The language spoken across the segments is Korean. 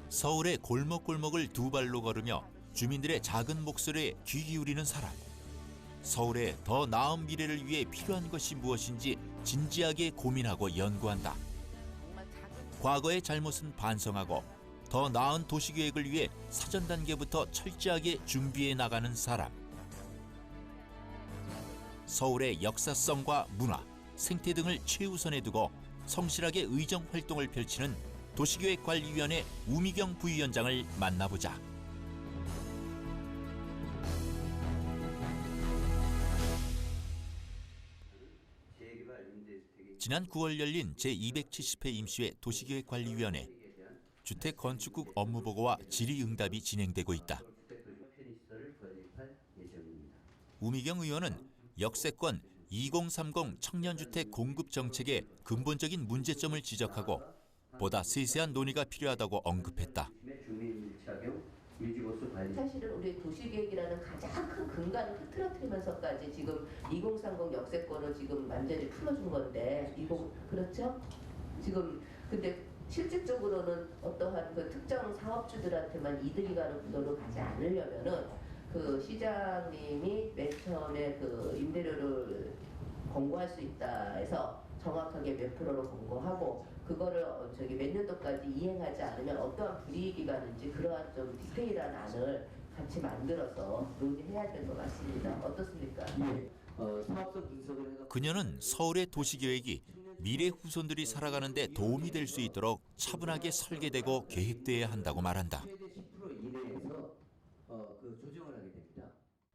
서울의 골목골목을 두 발로 걸으며 주민들의 작은 목소리에 귀 기울이는 사람. 서울의 더 나은 미래를 위해 필요한 것이 무엇인지 진지하게 고민하고 연구한다. 과거의 잘못은 반성하고 더 나은 도시계획을 위해 사전 단계부터 철저하게 준비해 나가는 사람. 서울의 역사성과 문화, 생태 등을 최우선에 두고 성실하게 의정 활동을 펼치는 도시계획관리위원회 우미경 부위원장을 만나보자. 지난 9월 열린 제270회 임시회 도시계획관리위원회. 주택건축국 업무보고와 질의응답이 진행되고 있다. 우미경 의원은 역세권 2030 청년주택 공급 정책의 근본적인 문제점을 지적하고 보다 세세한 논의가 필요하다고 언급했다. 사실은 우리 도시계획이라는 가장 큰 근간을 흐트러뜨리면서까지 지금 2030 역세권을 지금 완전히 풀어준 건데, 그렇죠? 지금 근데 실질적으로는 어떠한 그 특정 사업주들한테만 이득이 가는 구도로 가지 않으려면은 그 시장님이 맨 처음에 그 임대료를 권고할 수 있다 해서 정확하게 몇 프로로 권고하고 그거를 몇 년도까지 이행하지 않으면 어떠한 불이익이 가는지 그러한 좀 디테일한 안을 같이 만들어서 논의해야 될 것 같습니다. 어떻습니까? 사업성 분석을 해서 그녀는 서울의 도시계획이 미래 후손들이 살아가는 데 도움이 될 수 있도록 차분하게 설계되고 계획돼야 한다고 말한다. 최대 10% 이내에서 조정을 하게 됩니다.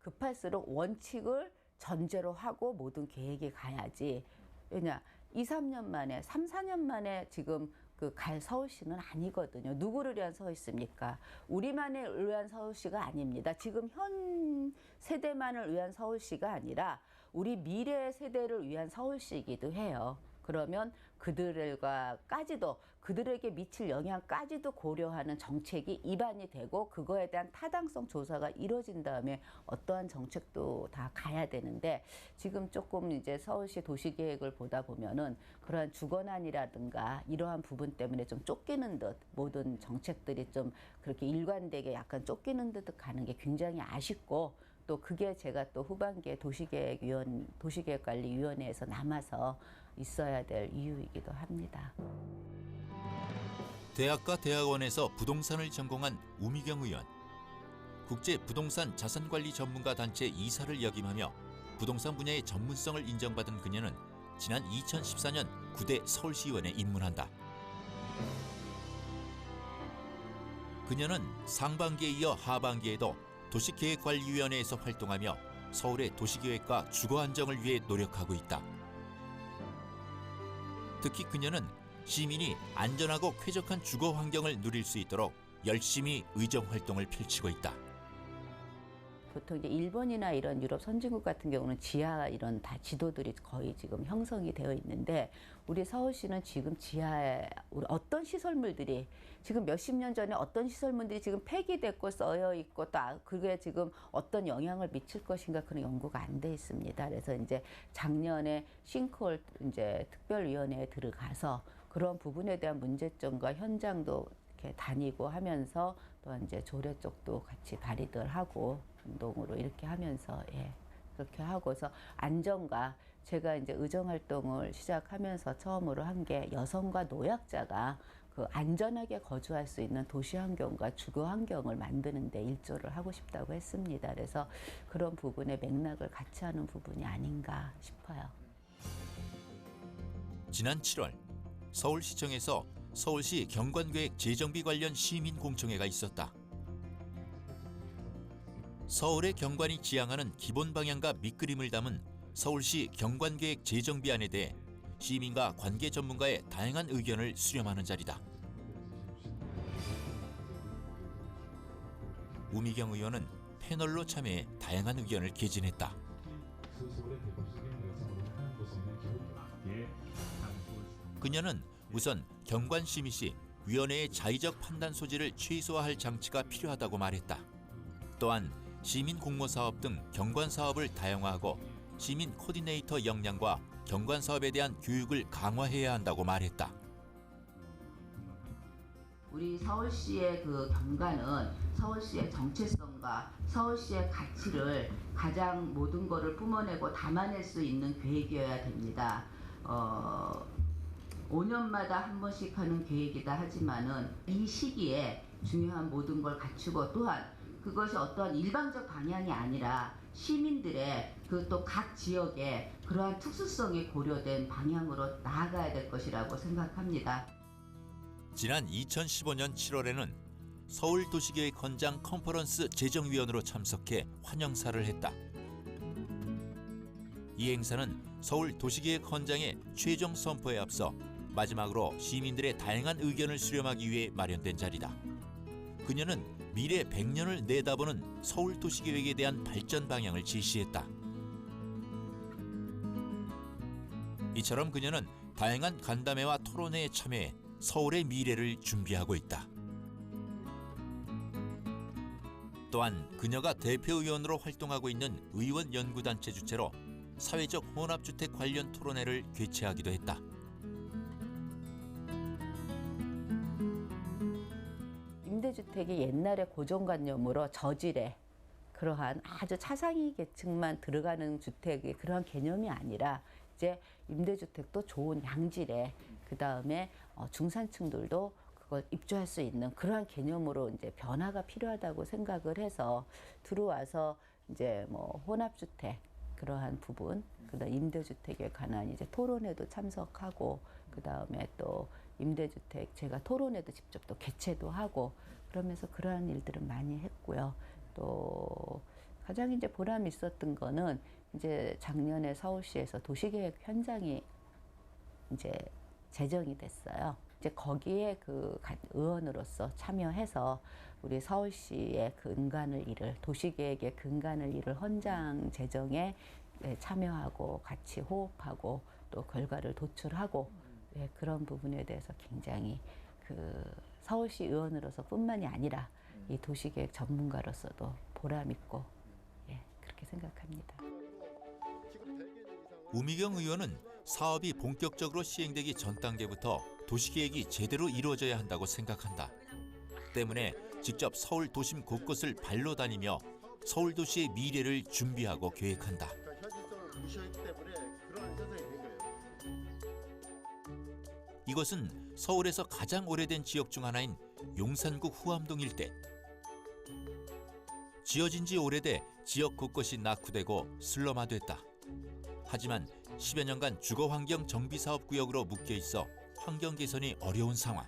급할수록 원칙을 전제로 하고 모든 계획이 가야지. 왜냐, 2, 3년 만에, 3, 4년 만에 지금 갈 서울시는 아니거든요. 누구를 위한 서울시입니까? 우리만을 위한 서울시가 아닙니다. 지금 현 세대만을 위한 서울시가 아니라 우리 미래 세대를 위한 서울시이기도 해요. 그러면 그들에게 미칠 영향까지도 고려하는 정책이 입안이 되고 그거에 대한 타당성 조사가 이루어진 다음에 어떠한 정책도 다 가야 되는데 지금 조금 이제 서울시 도시계획을 보다 보면은 그러한 주거난이라든가 이러한 부분 때문에 좀 쫓기는 듯 모든 정책들이 좀 그렇게 일관되게 약간 쫓기는 듯 가는 게 굉장히 아쉽고 또 그게 제가 또 후반기에 도시계획관리위원회에서 남아서 있어야 될 이유이기도 합니다. 대학과 대학원에서 부동산을 전공한 우미경 의원. 국제 부동산 자산관리 전문가 단체 이사를 역임하며 부동산 분야의 전문성을 인정받은 그녀는 지난 2014년 9대 서울시의원에 입문한다. 그녀는 상반기에 이어 하반기에도 도시계획관리위원회에서 활동하며 서울의 도시계획과 주거 안정을 위해 노력하고 있다. 특히 그녀는 시민이 안전하고 쾌적한 주거 환경을 누릴 수 있도록 열심히 의정 활동을 펼치고 있다. 보통 이제 일본이나 이런 유럽 선진국 같은 경우는 지하 이런 다 지도들이 거의 지금 형성이 되어 있는데 우리 서울시는 지금 지하에 어떤 시설물들이 지금 몇십 년 전에 어떤 시설물들이 지금 폐기됐고 써여 있고 또 그게 지금 어떤 영향을 미칠 것인가 그런 연구가 안 돼 있습니다. 그래서 이제 작년에 싱크홀 이제 특별위원회에 들어가서 그런 부분에 대한 문제점과 현장도 이렇게 다니고 하면서 또 이제 조례 쪽도 같이 발의들 하고 운동으로 이렇게 하면서 그렇게 하고서 안전과 제가 이제 의정 활동을 시작하면서 처음으로 한 게 여성과 노약자가 그 안전하게 거주할 수 있는 도시 환경과 주거 환경을 만드는 데 일조를 하고 싶다고 했습니다. 그래서 그런 부분의 맥락을 같이 하는 부분이 아닌가 싶어요. 지난 7월 서울시청에서 서울시 경관계획 재정비 관련 시민 공청회가 있었다. 서울의 경관이 지향하는 기본 방향과 밑그림을 담은 서울시 경관계획 재정비안에 대해 시민과 관계 전문가의 다양한 의견을 수렴하는 자리다. 우미경 의원은 패널로 참여해 다양한 의견을 개진했다. 그녀는 우선 경관 심의 시 위원회의 자의적 판단 소지를 최소화할 장치가 필요하다고 말했다. 또한 시민 공모 사업 등 경관 사업을 다양화하고 시민 코디네이터 역량과 경관 사업에 대한 교육을 강화해야 한다고 말했다. 우리 서울시의 그 경관은 서울시의 정체성과 서울시의 가치를 가장 모든 것을 뿜어내고 담아낼 수 있는 계획이어야 됩니다. 5년마다 한 번씩 하는 계획이다 하지만은 이 시기에 중요한 모든 걸 갖추고 또한 그것이 어떠한 일방적 방향이 아니라 시민들의 그 또 각 지역의 그러한 특수성이 고려된 방향으로 나아가야 될 것이라고 생각합니다. 지난 2015년 7월에는 서울도시계획헌장 컨퍼런스 재정위원으로 참석해 환영사를 했다. 이 행사는 서울도시계획헌장의 최종 선포에 앞서 마지막으로 시민들의 다양한 의견을 수렴하기 위해 마련된 자리다. 그녀는 미래 100년을 내다보는 서울도시계획에 대한 발전 방향을 제시했다. 이처럼 그녀는 다양한 간담회와 토론회에 참여해 서울의 미래를 준비하고 있다. 또한 그녀가 대표의원으로 활동하고 있는 의원연구단체 주최로 사회적 혼합주택 관련 토론회를 개최하기도 했다. 임대주택이 옛날의 고정관념으로 저질의 그러한 아주 차상위 계층만 들어가는 주택의 그러한 개념이 아니라 이제 임대주택도 좋은 양질의 그다음에 중산층들도 그걸 입주할 수 있는 그러한 개념으로 이제 변화가 필요하다고 생각을 해서 들어와서 이제 뭐 혼합주택 그러한 부분, 그다음 임대주택에 관한 이제 토론회도 참석하고 그다음에 또 임대주택 제가 토론회도 직접 또 개최도 하고 그러면서 그러한 일들은 많이 했고요. 또 가장 이제 보람 있었던 거는 이제 작년에 서울시에서 도시계획 현장이 이제 제정이 됐어요. 이제 거기에 그 의원으로서 참여해서 우리 서울시의 근간을 이룰 도시계획의 근간을 이룰 헌장 제정에 참여하고 같이 호흡하고 또 결과를 도출하고 그런 부분에 대해서 굉장히 그 서울시 의원으로서뿐만이 아니라 이 도시계획 전문가로서도 보람 있고 그렇게 생각합니다. 우미경 의원은 사업이 본격적으로 시행되기 전 단계부터 도시계획이 제대로 이루어져야 한다고 생각한다. 때문에 직접 서울 도심 곳곳을 발로 다니며 서울 도시의 미래를 준비하고 계획한다. 현실성을 무시하기 때문에 그런 현상이 된 거예요. 이것은 서울에서 가장 오래된 지역 중 하나인 용산구 후암동 일대. 지어진 지 오래돼 지역 곳곳이 낙후되고 슬럼화됐다. 하지만 10여 년간 주거환경 정비사업구역으로 묶여있어 환경 개선이 어려운 상황.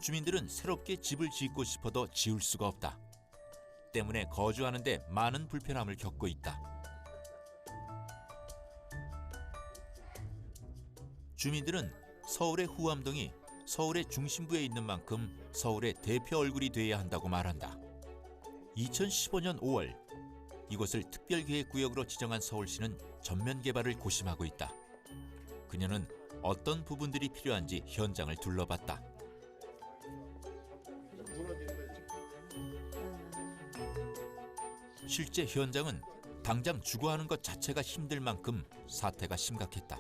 주민들은 새롭게 집을 짓고 싶어도 지을 수가 없다. 때문에 거주하는 데 많은 불편함을 겪고 있다. 주민들은 서울의 후암동이 서울의 중심부에 있는 만큼 서울의 대표 얼굴이 돼야 한다고 말한다. 2015년 5월 이곳을 특별계획구역으로 지정한 서울시는 전면 개발을 고심하고 있다. 그녀는 어떤 부분들이 필요한지 현장을 둘러봤다. 실제 현장은 당장 주거하는 것 자체가 힘들 만큼 사태가 심각했다.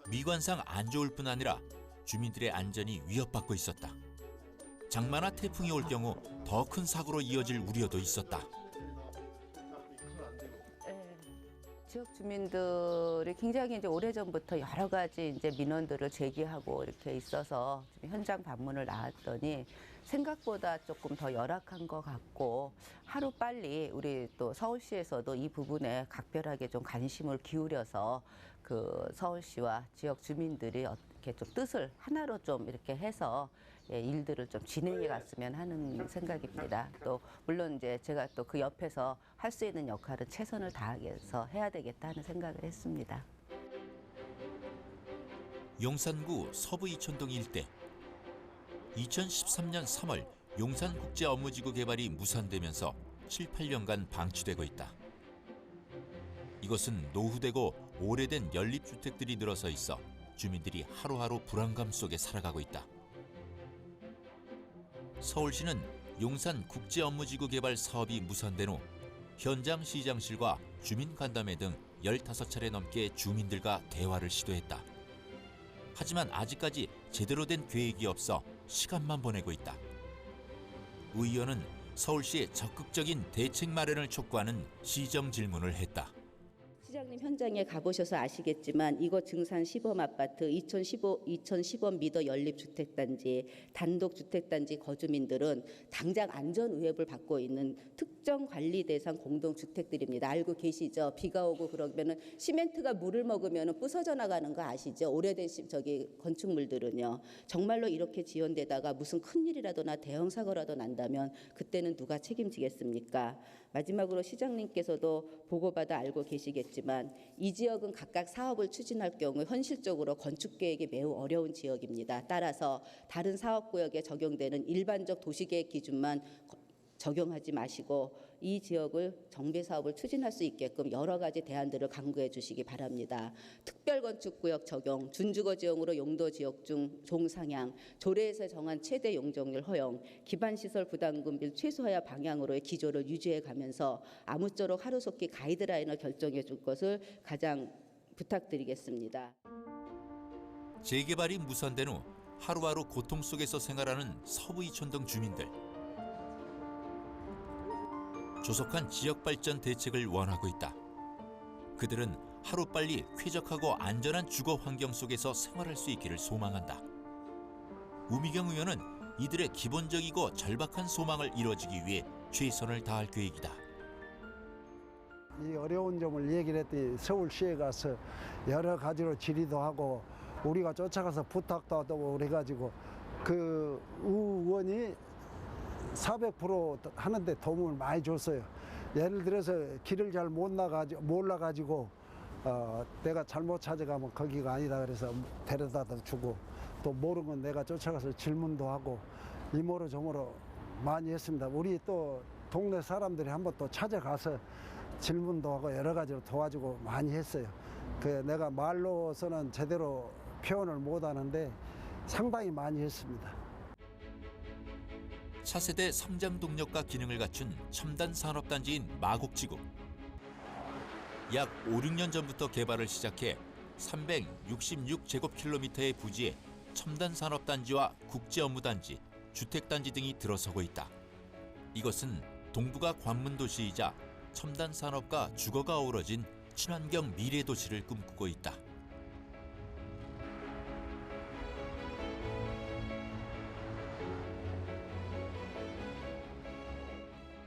미관상 안 좋을 뿐 아니라 주민들의 안전이 위협받고 있었다. 장마나 태풍이 올 경우 더 큰 사고로 이어질 우려도 있었다. 지역 주민들이 굉장히 이제 오래전부터 여러 가지 이제 민원들을 제기하고 이렇게 있어서 현장 방문을 나왔더니 생각보다 조금 더 열악한 것 같고 하루 빨리 우리 또 서울시에서도 이 부분에 각별하게 좀 관심을 기울여서 그 서울시와 지역 주민들이 이렇게 좀 뜻을 하나로 좀 이렇게 해서 일들을 좀 진행해 갔으면 하는 생각입니다. 또 물론 이제 제가 또 그 옆에서 할 수 있는 역할은 최선을 다해서 해야 되겠다 하는 생각을 했습니다. 용산구 서부 이촌동 일대. 2013년 3월 용산국제업무지구 개발이 무산되면서 7, 8년간 방치되고 있다. 이곳은 노후되고 오래된 연립주택들이 늘어서 있어 주민들이 하루하루 불안감 속에 살아가고 있다. 서울시는 용산국제업무지구 개발 사업이 무산된 후 현장 시장실과 주민간담회 등 15차례 넘게 주민들과 대화를 시도했다. 하지만 아직까지 제대로 된 계획이 없어 시간만 보내고 있다. 의원은 서울시의 적극적인 대책 마련을 촉구하는 시정 질문을 했다. 시장님 현장에 가보셔서 아시겠지만 이곳 증산 시범 아파트 2010원 미더 연립주택단지 단독주택단지 거주민들은 당장 안전 위협을 받고 있는 특정 관리 대상 공동주택들입니다. 알고 계시죠? 비가 오고 그러면은 시멘트가 물을 먹으면 부서져 나가는 거 아시죠? 오래된 건축물들은요. 정말로 이렇게 지연되다가 무슨 큰일이라도나 대형 사고라도 난다면 그때는 누가 책임지겠습니까? 마지막으로 시장님께서도 보고받아 알고 계시겠지만 이 지역은 각각 사업을 추진할 경우 현실적으로 건축 계획이 매우 어려운 지역입니다. 따라서 다른 사업구역에 적용되는 일반적 도시계획 기준만 적용하지 마시고 이 지역을 정비 사업을 추진할 수 있게끔 여러 가지 대안들을 강구해 주시기 바랍니다. 특별건축구역 적용, 준주거 지형으로 용도 지역 중 종상향, 조례에서 정한 최대 용적률 허용, 기반시설 부담금비 최소화 방향으로의 기조를 유지해 가면서 아무쪼록 하루속히 가이드라인을 결정해 줄 것을 가장 부탁드리겠습니다. 재개발이 무산된 후 하루하루 고통 속에서 생활하는 서부 이촌동 주민들. 조속한 지역 발전 대책을 원하고 있다. 그들은 하루빨리 쾌적하고 안전한 주거 환경 속에서 생활할 수 있기를 소망한다. 우미경 의원은 이들의 기본적이고 절박한 소망을 이루어지기 위해 최선을 다할 계획이다. 이 어려운 점을 얘기를 했더니 서울시에 가서 여러 가지로 질의도 하고 우리가 쫓아가서 부탁도 하고 그래가지고 그 의원이 400% 하는데 도움을 많이 줬어요. 예를 들어서 길을 잘 몰라가지고 내가 잘못 찾아가면 거기가 아니다 그래서 데려다 주고 또 모르는 건 내가 쫓아가서 질문도 하고 이모로 저모로 많이 했습니다. 우리 또 동네 사람들이 한번 또 찾아가서 질문도 하고 여러 가지로 도와주고 많이 했어요. 내가 말로서는 제대로 표현을 못 하는데 상당히 많이 했습니다. 차세대 성장 동력과 기능을 갖춘 첨단 산업단지인 마곡지구. 약 5, 6년 전부터 개발을 시작해 366제곱킬로미터의 부지에 첨단 산업단지와 국제업무단지, 주택단지 등이 들어서고 있다. 이것은 동부가 관문도시이자 첨단 산업과 주거가 어우러진 친환경 미래도시를 꿈꾸고 있다.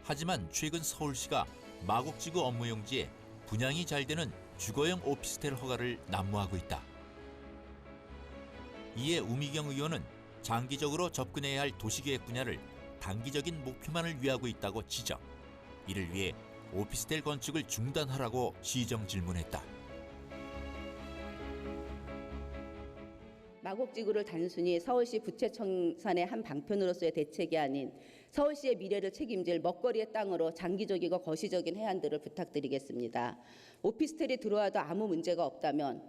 하지만 최근 서울시가 마곡지구 업무용지에 분양이 잘 되는 주거용 오피스텔 허가를 난무하고 있다. 이에 우미경 의원은 장기적으로 접근해야 할 도시계획 분야를 단기적인 목표만을 위하고 있다고 지적. 이를 위해 오피스텔 건축을 중단하라고 시정 질문했다. 마곡지구를 단순히 서울시 부채청산의 한 방편으로서의 대책이 아닌 서울시의 미래를 책임질 먹거리의 땅으로 장기적이고 거시적인 해안들을 부탁드리겠습니다. 오피스텔이 들어와도 아무 문제가 없다면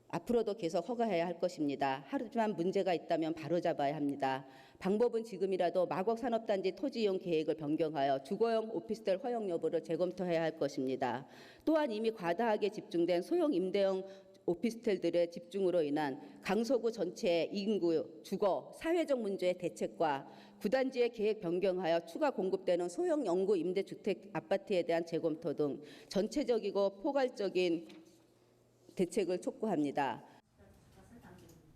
앞으로도 계속 허가해야 할 것입니다. 하지만 문제가 있다면 바로잡아야 합니다. 방법은 지금이라도 마곡산업단지 토지이용 계획을 변경하여 주거용 오피스텔 허용 여부를 재검토해야 할 것입니다. 또한 이미 과다하게 집중된 소형 임대형 오피스텔들의 집중으로 인한 강서구 전체의 인구, 주거, 사회적 문제의 대책과 구단지의 계획 변경하여 추가 공급되는 소형 영구 임대주택 아파트에 대한 재검토 등 전체적이고 포괄적인 대책을 촉구합니다.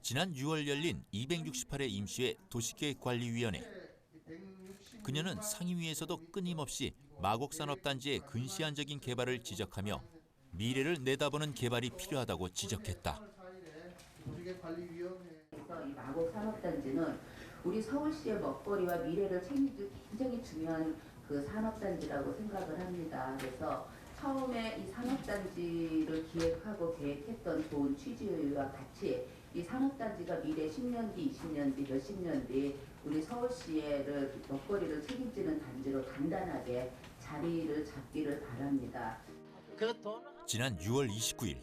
지난 6월 열린 268회 임시회 도시계획관리위원회. 그녀는 상임위에서도 끊임없이 마곡산업단지의 근시안적인 개발을 지적하며 미래를 내다보는 개발이 필요하다고 지적했다. 이 마곡산업단지는 우리 서울시의 먹거리와 미래를 책임질 굉장히 중요한 그 산업단지라고 생각을 합니다. 그래서 처음에 이 산업단지를 기획하고 계획했던 좋은 취지와 같이 이 산업단지가 미래 10년 뒤, 20년 뒤, 몇십 년 뒤 우리 서울시의 먹거리를 책임지는 단지로 단단하게 자리를 잡기를 바랍니다. 지난 6월 29일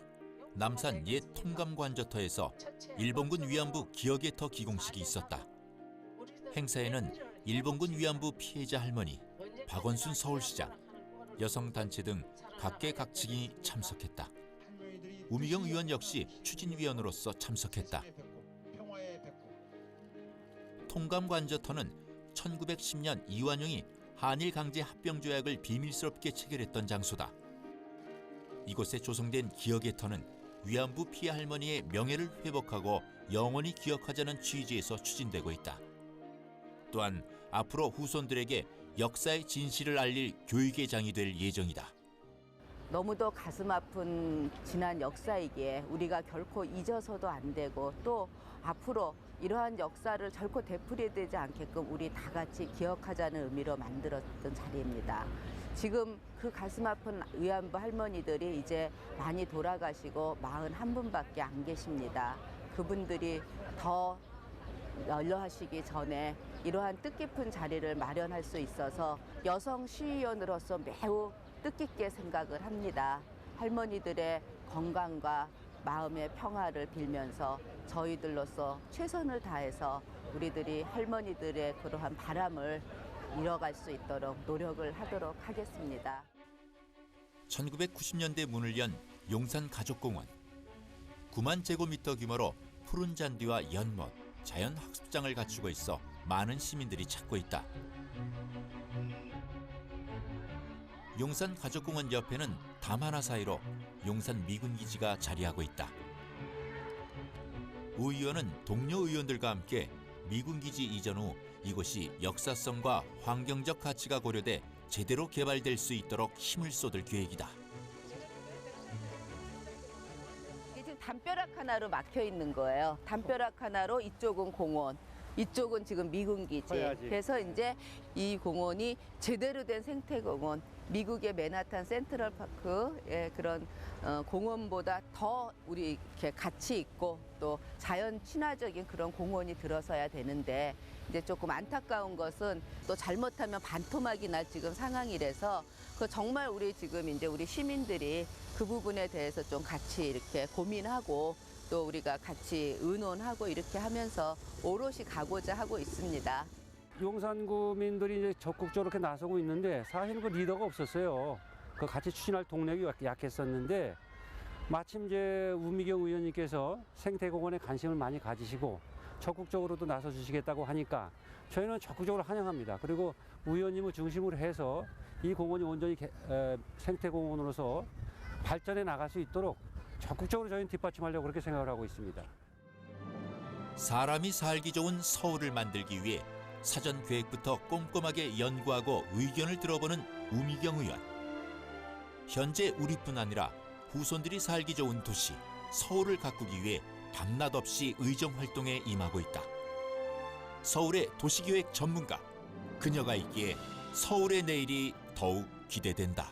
남산 옛 통감관저터에서 일본군 위안부 기억의 터 기공식이 있었다. 행사에는 일본군 위안부 피해자 할머니, 박원순 서울시장, 여성단체 등 각계각층이 참석했다. 우미경 의원 역시 추진위원으로서 참석했다. 통감관저터는 1910년 이완용이 한일 강제 합병 조약을 비밀스럽게 체결했던 장소다. 이곳에 조성된 기억의 터는 위안부 피해 할머니의 명예를 회복하고 영원히 기억하자는 취지에서 추진되고 있다. 또한 앞으로 후손들에게 역사의 진실을 알릴 교육의 장이 될 예정이다. 너무도 가슴 아픈 지난 역사이기에 우리가 결코 잊어서도 안 되고 또 앞으로 이러한 역사를 결코 되풀이되지 않게끔 우리 다 같이 기억하자는 의미로 만들었던 자리입니다. 지금 그 가슴 아픈 위안부 할머니들이 이제 많이 돌아가시고 41분밖에 안 계십니다. 그분들이 더 연로하시기 전에 이러한 뜻깊은 자리를 마련할 수 있어서 여성 시의원으로서 매우 뜻깊게 생각을 합니다. 할머니들의 건강과 마음의 평화를 빌면서 저희들로서 최선을 다해서 우리들이 할머니들의 그러한 바람을 이뤄갈 수 있도록 노력을 하도록 하겠습니다. 1990년대 문을 연 용산가족공원. 9만 제곱미터 규모로 푸른 잔디와 연못, 자연학습장을 갖추고 있어 많은 시민들이 찾고 있다. 용산가족공원 옆에는 담 하나 사이로 용산 미군기지가 자리하고 있다. 우 의원은 동료 의원들과 함께 미군기지 이전 후 이곳이 역사성과 환경적 가치가 고려돼 제대로 개발될 수 있도록 힘을 쏟을 계획이다. 이게 지금 담벼락 하나로 막혀 있는 거예요. 담벼락 하나로 이쪽은 공원, 이쪽은 지금 미군기지. 그래서 이제 이 공원이 제대로 된 생태공원, 미국의 맨하탄 센트럴파크의 그런 공원보다 더 우리 이렇게 가치 있고 또 자연 친화적인 그런 공원이 들어서야 되는데 이제 조금 안타까운 것은 또 잘못하면 반토막이 날 지금 상황이라서 그 정말 우리 지금 이제 우리 시민들이 그 부분에 대해서 좀 같이 이렇게 고민하고 또 우리가 같이 의논하고 이렇게 하면서 오롯이 가고자 하고 있습니다. 용산구민들이 이제 적극적으로 이렇게 나서고 있는데 사실 그 리더가 없었어요. 그 같이 추진할 동력이 약했었는데 마침 이제 우미경 의원님께서 생태공원에 관심을 많이 가지시고 적극적으로도 나서 주시겠다고 하니까 저희는 적극적으로 환영합니다. 그리고 의원님을 중심으로 해서 이 공원이 온전히 생태공원으로서 발전해 나갈 수 있도록 적극적으로 저희는 뒷받침하려고 그렇게 생각을 하고 있습니다. 사람이 살기 좋은 서울을 만들기 위해 사전 계획부터 꼼꼼하게 연구하고 의견을 들어보는 우미경 의원. 현재 우리뿐 아니라 후손들이 살기 좋은 도시 서울을 가꾸기 위해 밤낮 없이 의정 활동에 임하고 있다. 서울의 도시계획 전문가, 그녀가 있기에 서울의 내일이 더욱 기대된다.